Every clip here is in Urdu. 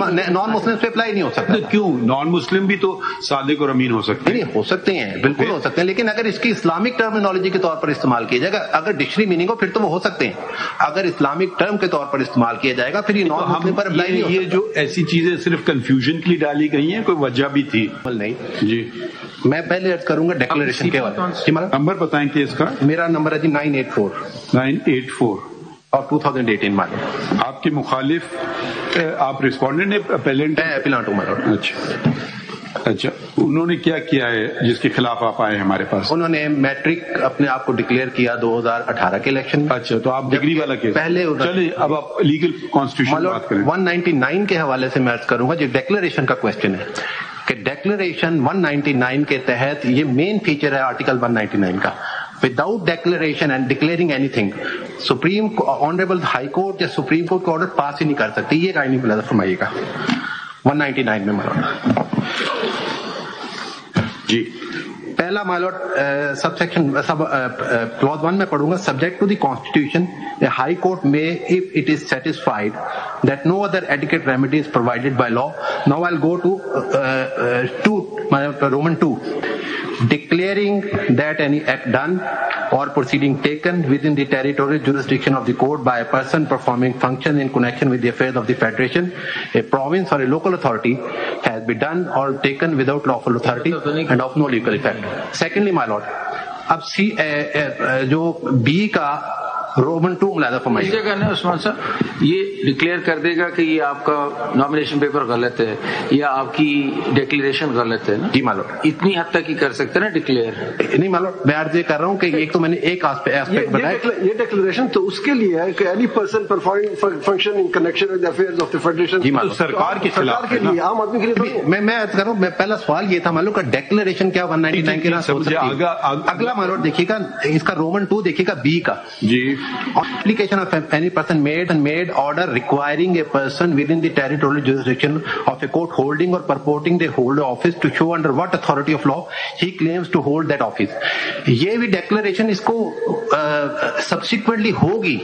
نان مسلم پہ اپلائی نہیں ہو سکتا. کیوں؟ نان مسلم بھی تو صادق اور امین ہو سکتے ہیں. نہیں ہو سکتے ہیں، بالکل ہو سکتے ہیں، لیکن اگر اس کی اسلامک ٹرمینالوجی کے طور پر استعمال کیا جائے گا، اگر ڈکشنری میننگ ہو پھر تو وہ ہو سکتے ہیں. اگر اسلامک ٹرم کے طور پر استعمال کیا جائے گا پھر یہ نان مسلم پر اپلائی نہیں ہو سکتا. یہ جو ایسی چیزیں صرف کنفیوژن کے لیے ڈالی گئی ہیں، کوئی وجہ بھی تھی؟ نہیں جی میں پہلے عرض کروں گا ڈیکلریشن کے حوالے. نمبر بتائیں کیس کا. میرا نمبر ہے جی 984 اور 2018 ماڈل. آپ کے مخالف آپ ریسپونڈنٹ ہیں اپیلنٹ؟ اپیلانٹ ہوں. اچھا انہوں نے کیا کیا ہے جس کے خلاف آپ آئے ہمارے پاس؟ انہوں نے میٹرک اپنے آپ کو ڈکلیئر کیا 2018 کے الیکشن میں. اچھا تو آپ ڈگری والا کیس پہلے. چلیں اب آپ لیگل کانسٹیٹیوشن بات کریں. 199 کے حوالے سے میں عرض کروں گا جو ڈیکلریشن کا کوشچن ہے کہ ڈیکلریشن 199 کے تحت یہ مین فیچر ہے آرٹیکل 199 کا. Without declaration and declaring any thing supreme honourable high court یا سپریم کورٹ کا آرڈر پاس ہی نہیں کر سکتی. یہ رائے نہیں فرمائیے گا 199 میں مالوٹ. جی پہلا مالوٹ سب سیکشن کلوز 1 میں پڑھوں گا. Subject to the constitution a high court may if it is satisfied that no other adequate remedy is provided by law. Now I'll go to Roman 2, declaring that any act done or proceeding taken within the territorial jurisdiction of the court by a person performing functions in connection with the affairs of the federation, a province or a local authority has been done or taken without lawful authority and of no legal effect. Secondly, my lord, اب جو بی کا رومن 2 ملاحظہ فرمائیے. عثمان صاحب یہ ڈکلیئر کر دے گا کہ یہ آپ کا نامینیشن پیپر غلط ہے یا آپ کی ڈیکلیریشن غلط ہے نا؟ جی مالو اتنی حد تک ہی کر سکتے نا ڈکلیئر. نہیں مالو میں عرض یہ کر رہا ہوں کہ ایک تو میں نے ایک ایسپیکٹ بتایا. یہ ڈیکلیریشن تو اس کے لیے ہے کہ any person performing function in connection with affairs of the federation. جی مالو سرکار کے خلاف کے لیے عام آدمی کے لیے میں عرض کر رہا ہوں. میں پہلا سوال یہ تھا مالو کا ڈیکلیریشن کیا 199 کے نام ہو سکتی ہے. اگلا مالو دیکھیے گا اس کا رومن 2 دیکھیے گا بی کا. جی of any person made order requiring a person within the territorial jurisdiction of a court holding or purporting to hold office to show under what authority of law he claims to hold that office. یہ بھی ڈیکلریشن اس کو سبسیکوینٹلی ہوگی.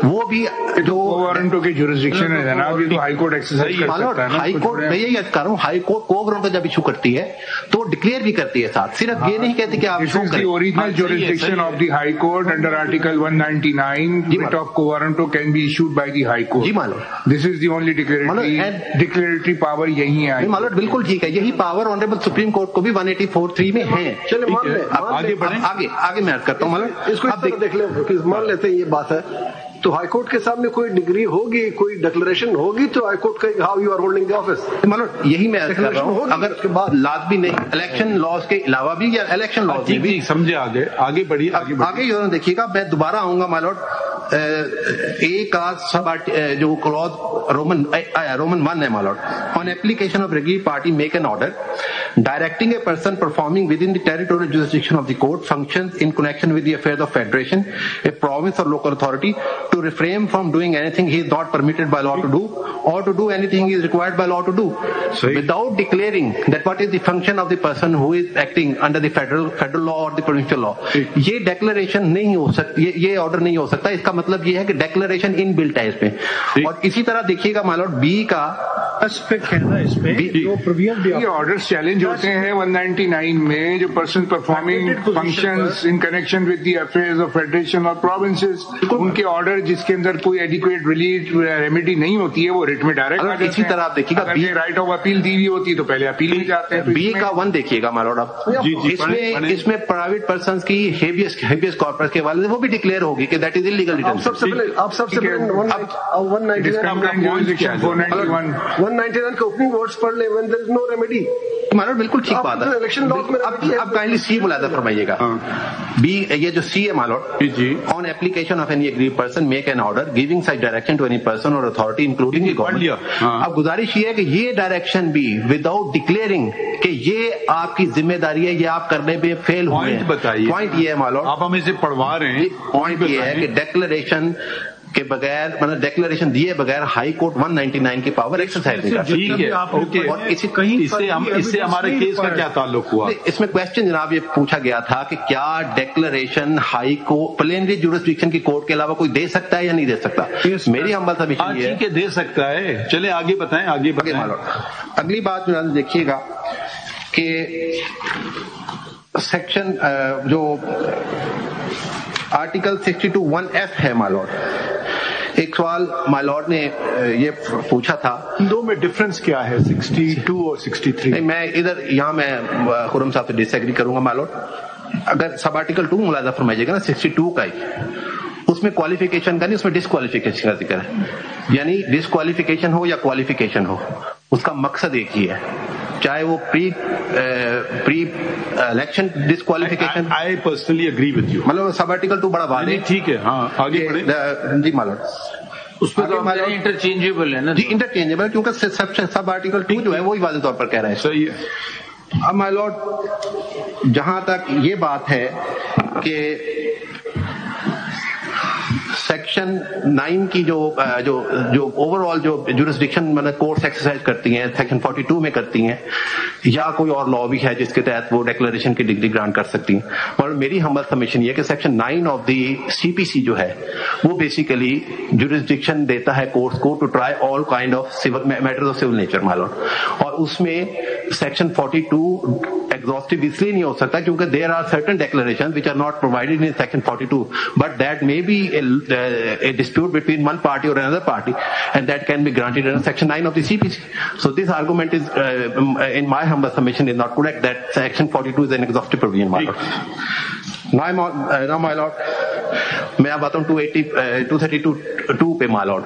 وہ بھی جو وارنٹوں کی جورسڈکشن ہے جناب یہ تو ہائی کورٹ ایکسرسائز کر سکتا ہے نا. ہائی کورٹ میں یہی کر رہا ہوں ہائی کورٹ کو وارنٹ جب ایشو کرتی ہے تو ڈکلیئر بھی کرتی ہے ساتھ. صرف یہ نہیں کہتی کہ آپ original jurisdiction of the high court under article 199 of Covaranto can be issued by the High Court. جی مالو This is the only declaratory power یہی ہے. مالو بالکل ٹھیک ہے. یہی پاور آنریبل سپریم کورٹ کو بھی 184(3) میں ہے. چلے آگے بڑھیں. آگے میں عرض کرتا ہوں مالو اس کو دیکھ لیں. مان لیتے ہیں یہ بات ہے تو ہائی کورٹ کے سامنے کوئی ڈگری ہوگی کوئی ڈکلریشن ہوگی تو ہائی کورٹ کا how you are holding the office. مطلب یہی میں کر رہا ہوں. اگر اس کے بعد لازمی نہیں الیکشن لاز کے علاوہ بھی یا الیکشن لاز بھی سمجھے. آگے بڑھی آگے دیکھیے گا. میں دوبارہ آؤں گا مالوٹ اے کا سب جو کلوز رومن 1 ہے مالوٹ. On application of regular party make an order directing a person performing within the territorial jurisdiction of the court functions in connection with the affairs of federation, a province or local authority to refrain from doing anything he is not permitted by law to do or to do anything he is required by law to do without declaring that what is the function of the person who is acting under the federal law or the provincial law. یہ ڈیکلریشن نہیں ہو سکتی. یہ آرڈر نہیں ہو سکتا. اس کا مطلب یہ ہے کہ ڈیکلریشن ان بلٹ ہے اس پہ. اور اسی طرح دیکھیے گا مالوٹ بی کا آرڈر چیلنج ہوتے ہیں 199 میں جو person performing functions in connection with the affairs of federation اور پروونسز ان کے آرڈر جس کے اندر کوئی ایڈیکویٹ ریلیف ریمیڈی نہیں ہوتی ہے وہ ریٹ میں ڈائریکٹ. اسی طرح آپ دیکھیے گا رائٹ آف اپیل دی ہوئی ہوتی ہے تو پہلے اپیل میں جاتے ہیں. بی کا 1 دیکھیے گا مالوٹ. اس میں پرائیویٹ پرسنز کی ہیبیس کارپس کے حوالے سے وہ بھی ڈکلیئر ہوگی کہ دیٹ از انلیگل ریٹرن. آپ سب سے پہلے 199 کا اوپننگ ورڈز پڑھ لیں when there is no remedy. مالوٹ بالکل ٹھیک بات ہے. اب کائنڈلی سی ملاحظہ فرمائیے گا. بی یہ جو سی ہے مالوٹ on application of any aggrieved person make an order giving such direction to any person اور اتھارٹی انکلوڈنگ دی گورنمنٹ. اب گزارش یہ ہے کہ یہ ڈائریکشن بھی وداؤٹ ڈکلیئرنگ کہ یہ آپ کی ذمہ داری ہے یہ آپ کرنے پہ فیل ہوئے ہیں. پوائنٹ یہ ہے مالوٹ آپ ہمیں سے پڑھوا رہے ہیں. پوائنٹ یہ ہے کہ ڈیکلریشن کے بغیر مطلب ڈیکلریشن دیے بغیر ہائی کورٹ 199 کی پاور ایکسرسائز نہیں کر سکتی. ٹھیک ہے اور اس سے ہمارے کیس کا کیا تعلق ہوا؟ اس میں کوشچن جناب یہ پوچھا گیا تھا کہ کیا declaration high court plenary jurisdiction کی کورٹ کے علاوہ کوئی دے سکتا ہے یا نہیں دے سکتا؟ میری ہمبل سبمیشن یہ ہے دے سکتا ہے. چلے آگے بتائیں. اگلی بات دیکھیے گا کہ سیکشن جو آرٹیکل 62(1)(f) ہے مائی لارڈ. ایک سوال مائی لارڈ نے یہ پوچھا تھا دو میں ڈفرنس کیا ہے 62 اور 63؟ میں یہاں میں خرم صاحب سے ڈس ایگری کروں گا مائی لارڈ. اگر سب آرٹیکل 2 ملاحظہ فرمائیے گا نا 62 کا ہی، اس میں کوالیفیکیشن کا نہیں، اس میں ڈسکوالیفیکیشن کا ذکر ہے. یعنی ڈسکوالیفیکیشن ہو یا کوالیفیکیشن ہو، اس کا مقصد ایک ہی ہے، چاہے وہ pre election disqualification. I personally agree with you. مطلب سب آرٹیکل 2 بڑا بات ہے. ٹھیک ہے، ہاں آگے بڑھیں. جی مالوٹ اس پہ تو انٹرچینجیبل ہے نا. جی انٹرچینجیبل، کیونکہ سب آرٹیکل 2 جو ہے وہی واضح طور پر کہہ رہے ہیں. صحیح ہے. اب مائی لارڈ جہاں تک یہ بات ہے کہ سیکشن 9 کی جو اوور آل جو جورسڈکشن مطلب کورٹس ایکسرسائز کرتی ہیں سیکشن 42 میں کرتی ہیں، یا کوئی اور لا بھی ہے جس کے تحت وہ ڈیکلریشن کی ڈگری گرانٹ کر سکتی ہیں. اور میری ہمبل سبمیشن یہ کہ سیکشن 9 آف دی CPC جو ہے وہ بیسیکلی جورسڈکشن دیتا ہے کورٹس کو to try all kind of matters of civil nature my lord. اور اس میں سیکشن 42 ایگزاسٹو اس لیے نہیں ہو سکتا کیونکہ there are certain declaration which are not provided in section 42, but that may be a dispute between one party or another party, and that can be granted under section 9 of the CPC. So this argument is in my humble submission is not correct, that section 42 is an exhaustive provision, my lord. Now my lord, میں اب آتا ہوں 232 پہ my lord.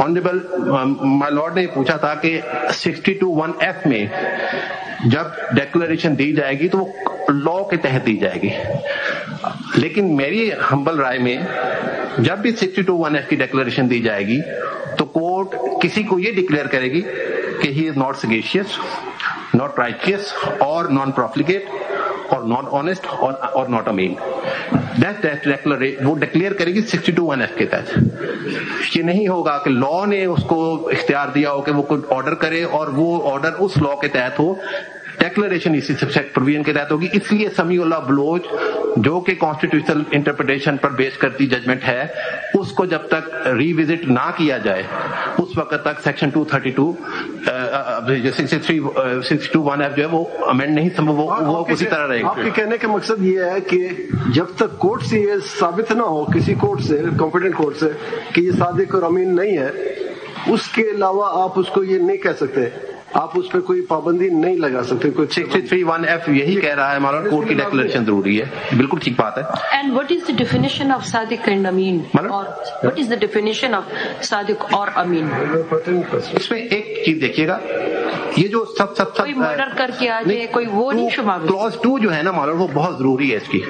Honourable my lord نے پوچھا تھا کہ 62(1)(f) میں جب ڈیکلریشن دی جائے گی تو وہ لا کے تحت دی جائے گی، لیکن میری ہمبل رائے میں جب بھی 62(1)(f) کی ڈیکلریشن دی جائے گی تو کورٹ کسی کو یہ ڈکلیئر کرے گی کہ ہی از ناٹ سیگیشیس، ناٹ رائچیس اور نان پروفلیگیٹ اور ناٹ آنےسٹ اور ناٹ امین. وہ ڈکلیئر کرے گی 62(1)(f) کے تحت. یہ نہیں ہوگا کہ لا نے اس کو اختیار دیا ہو کہ وہ کوئی آرڈر کرے اور وہ آرڈر اس لا کے تحت ہو. ڈیکلریشن اسی پروویژن کے تحت ہوگی. اس لیے سمیع اللہ بلوچ جو کہ کانسٹیٹیوشنل انٹرپریٹیشن پر بیس کرتی ججمنٹ ہے، اس کو جب تک ری وزٹ نہ کیا جائے اس وقت تک سیکشن 232 62(1)(f) جو ہے وہ امینڈ نہیں، وہ اسی طرح رہے گا. آپ کے کہنے کا مقصد یہ ہے کہ جب تک کورٹ سے یہ ثابت نہ ہو، کسی کورٹ سے، کمپیٹنٹ کورٹ سے، کہ یہ صادق اور امین نہیں ہے، اس کے علاوہ آپ اس کو یہ نہیں کہہ سکتے، آپ اس پہ کوئی پابندی نہیں لگا سکتے. 63(1)(f) یہی کہہ رہا ہے ہمارا کورٹ کی ڈیکلریشن ضروری ہے. بالکل ٹھیک بات ہے. And what is the definition of صادق اینڈ امین؟ What is the definition of صادق اور امین؟ اس میں ایک چیز دیکھیے گا، یہ جو سب کوئی مرڈر کر کے آ جائے کوئی وہ نہیں شمار. کلوز 2 جو ہے نا مالر وہ بہت ضروری ہے اس کی،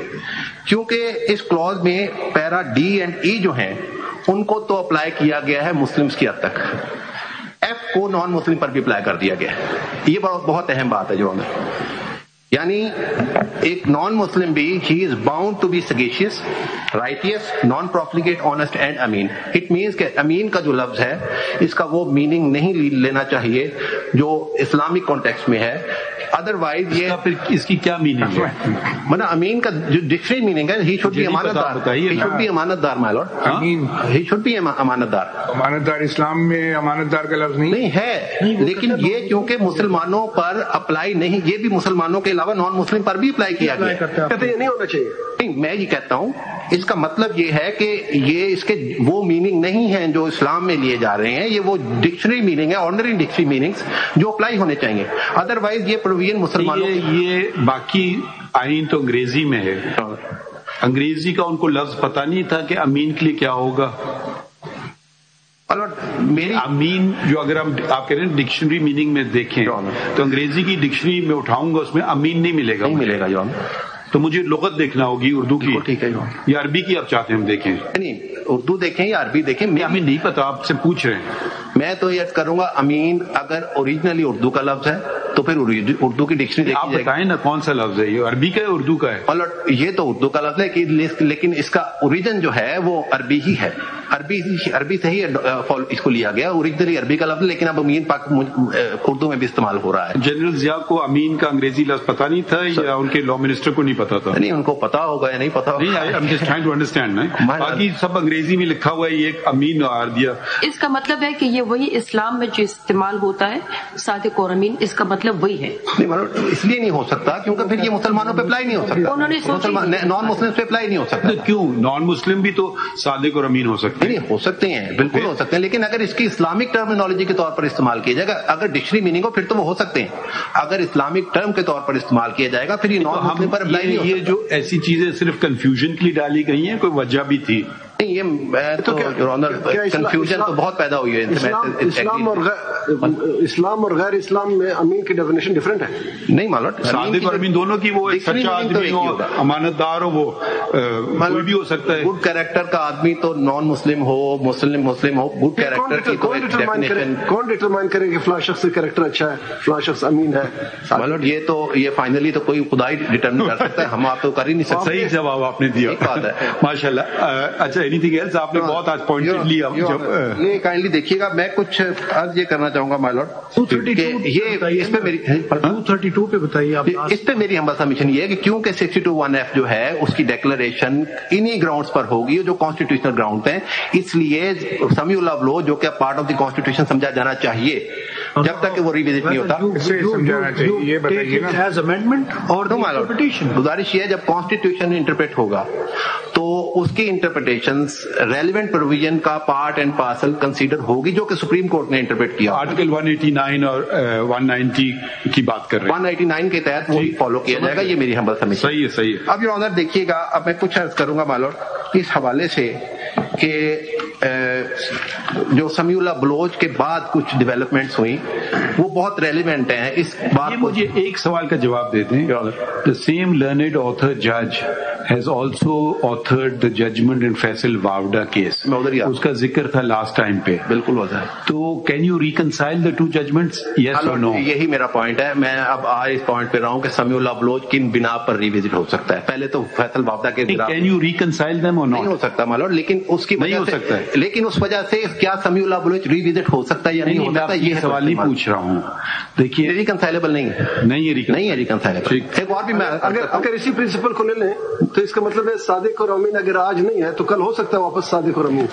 کیونکہ اس کلوز میں پیرا D اینڈ E جو ہیں ان کو تو اپلائی کیا گیا ہے مسلمس کی حد تک، F کو نان مسلم پر بھی اپلائی کر دیا گیا ہے. یہ بہت اہم بات ہے جو ہمیں، یعنی ایک نان مسلم بھی he is bound to be sagacious, righteous, non profligate, honest and امین. اٹ مینس کہ امین کا جو لفظ ہے اس کا وہ میننگ نہیں لینا چاہیے جو اسلامک کانٹیکسٹ میں ہے. ادروائز یہ پھر اس کی کیا میننگ ہے؟ مطلب امین کا جو ڈکشنری میننگ ہے، ہی شوڈ بی امانت دار. ہی شوڈ بی امانت دار مائی لارڈ. ہی شوڈ بی امانت دار. امانت دار اسلام میں امانت دار کا لفظ نہیں ہے، لیکن یہ کیونکہ مسلمانوں پر اپلائی نہیں، یہ بھی مسلمانوں کے علاوہ نان مسلم پر بھی اپلائی کیا گیا. کہتے یہ نہیں ہونا چاہیے. نہیں، میں یہ کہتا ہوں اس کا مطلب یہ ہے کہ یہ اس کے وہ میننگ نہیں ہیں جو اسلام میں لیے جا رہے ہیں، یہ وہ ڈکشنری میننگ ہے، آرڈنری ڈکشنری میننگز جو اپلائی ہونے چاہیے. ادروائز یہ پروویژن مسلمانوں یہ باقی آئین تو انگریزی میں ہے، انگریزی کا ان کو لفظ پتہ نہیں تھا کہ امین کے لیے کیا ہوگا. میری امین جو اگر ہم آپ کہہ رہے ہیں ڈکشنری میننگ میں دیکھیں تو انگریزی کی ڈکشنری میں اٹھاؤں گا، اس میں امین نہیں ملے گا جان. تو مجھے لغت دیکھنا ہوگی اردو کی. ٹھیک ہے یا عربی کی آپ چاہتے ہیں ہم دیکھیں؟ نہیں، اردو دیکھیں یا عربی دیکھیں، ہمیں نہیں پتا، آپ سے پوچھ رہے ہیں. میں تو یہ کروں گا امین اگر اوریجنلی اردو کا لفظ ہے تو پھر اردو کی ڈکشنری آپ بتائیں نا کون سا لفظ ہے، یہ عربی کا ہے اردو کا ہے؟ یہ تو اردو کا لفظ ہے لیکن اس کا اوریجن جو ہے وہ عربی ہی ہے. عربی سے ہی اس کو لیا گیا. اوریجنلی عربی کا لفظ لیکن اب امین پاک اردو میں بھی استعمال ہو رہا ہے. جنرل ضیاء کو امین کا انگریزی لفظ پتا نہیں تھا یا ان کے لا منسٹر کو نہیں پتا تھا؟ نہیں, ان کو پتا ہوگا یا نہیں پتا ہوگا. باقی سب انگریزی میں لکھا ہوا ہے, یہ ایک امین آر دیا. اس کا مطلب ہے کہ یہ وہی اسلام میں جو استعمال ہوتا ہے صادق اور امین, اس کا مطلب وہی ہے. اس لیے نہیں ہو سکتا کیونکہ پھر یہ مسلمانوں پہ اپلائی نہیں ہو سکتا, نان مسلم پہ اپلائی نہیں ہو سکتا. کیوں نان مسلم بھی تو صادق اور امین ہو سکتے ہیں؟ ہو سکتے ہیں, بالکل ہو سکتے ہیں, لیکن اگر اس کی اسلامک ٹرمینالوجی کے طور پر استعمال کیا جائے گا, اگر ڈکشنری میننگ ہو پھر تو وہ ہو سکتے ہیں. اگر اسلامک ٹرم کے طور پر استعمال کیا جائے گا پھر یہ نان مسلم پر اپلائی نہیں ہو سکتا. یہ جو ایسی چیزیں صرف کنفیوژن کے لیے ڈالی گئی ہیں, کوئی وجہ بھی تھی؟ نہیں, یہ کنفیوژن تو بہت پیدا ہوئی ہے. اسلام اور غیر اسلام میں امین کی ڈیفینیشن ڈفرینٹ ہے. نہیں مالوٹ, صادق اور امین دونوں کی, وہ سچا آدمی ہو, امانت دار ہو, وہ کوئی بھی ہو سکتا ہے. گڈ کیریکٹر کا آدمی تو نان مسلم ہو, مسلم ہو, گڈ کیریکٹر کی تو ڈیفینیشن کون ڈیٹرمائن کرے کہ فلاں شخص کا کیریکٹر اچھا ہے, فلاں شخص امین ہے؟ مالوٹ, یہ فائنلی تو کوئی خدا ہی ڈیٹرمن کر سکتا ہے, ہم آپ تو کر ہی نہیں سکتے. صحیح جواب آپ نے دیا, ماشاء اللہ. اچھا, اینی تھنگ ایلس؟ آپ نے بہت آج پوائنٹ لیا. نہیں, کائنڈلی دیکھیے گا, میں کچھ عرض یہ کرنا چاہوں گا مائی لارڈ, یہ اس پہ میری 232 پہ بتائیے آپ. اس پہ میری ہمبل سبمیشن یہ ہے کہ کیونکہ 62(1)(f) جو ہے اس کی ڈیکلریشن انہی گراؤنڈز پر ہوگی جو کانسٹیٹیوشنل گراؤنڈ ہیں, اس لیے سمیع اللہ لو جو کہ پارٹ آف دی کانسٹیٹیوشن سمجھا جانا چاہیے جب تک کہ وہ ریوزٹ نہیں ہوتا. یہ بتائیے گزارش یہ ہے, جب کانسٹیٹیوشن انٹرپریٹ ہوگا تو اس کی انٹرپریٹیشن ریلیونٹ پروویژن کا پارٹ اینڈ پارسل کنسیڈر ہوگی جو کہ سپریم کورٹ نے انٹرپریٹ کیا. آرٹیکل 189 اور 190 کی بات کر رہے ہیں, 189 کے تحت وہی فالو کیا جائے گا. یہ میری ہمبل سبمیشن. صحیح ہے, صحیح ہے. اب یہ آنر دیکھیے گا, اب میں کچھ عرض کروں گا مالوٹ اس حوالے سے کہ جو سمیع اللہ بلوچ کے بعد کچھ ڈیولپمنٹس ہوئی وہ بہت ریلیونٹ ہیں اس بات. مجھے ایک سوال کا جواب دے دیں. The same learned author judge has also authored the judgment in Faisal Wavda case. اس کا ذکر تھا لاسٹ ٹائم پہ. بالکل ہوتا ہے. تو can you reconcile the two judgments? Yes or no? یہی میرا پوائنٹ ہے. میں اب آج اس پوائنٹ پہ رہا ہوں کہ سمیع اللہ بلوچ کن بنا پر ریوزٹ ہو سکتا ہے. پہلے تو فیصل وابدہ کے can you reconcile them or not? نہیں ہو سکتا مالوٹ, لیکن اس کی نہیں ہو سکتا ہے. لیکن اس وجہ سے کیا سمیع اللہ بلوچ ریوزٹ ہو سکتا ہے یا نہیں ہو سکتا, یہ سوال نہیں پوچھ رہا ہوں. دیکھیے, ریکنسائلیبل نہیں ہے, نہیں ہے ریکنسائلیبل. ایک اور بھی میں اگر اسی پرنسپل کو لے لیں تو اس کا مطلب ہے صادق اور امین اگر آج نہیں ہے تو کل ہو سکتا ہے واپس صادق اور امین.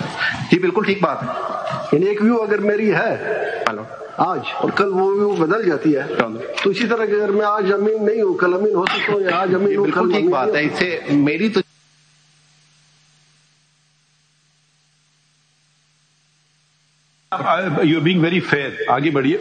جی بالکل ٹھیک بات ہے. یعنی ایک ویو اگر میری ہے آج اور کل وہ ویو بدل جاتی ہے, تو اسی طرح اگر میں آج امین نہیں ہوں کل امین ہو سکتا ہوں, یا آج امین ہوں کل ٹھیک بات ہے. اس سے میری تو you're being very fair. آگے بڑھیے.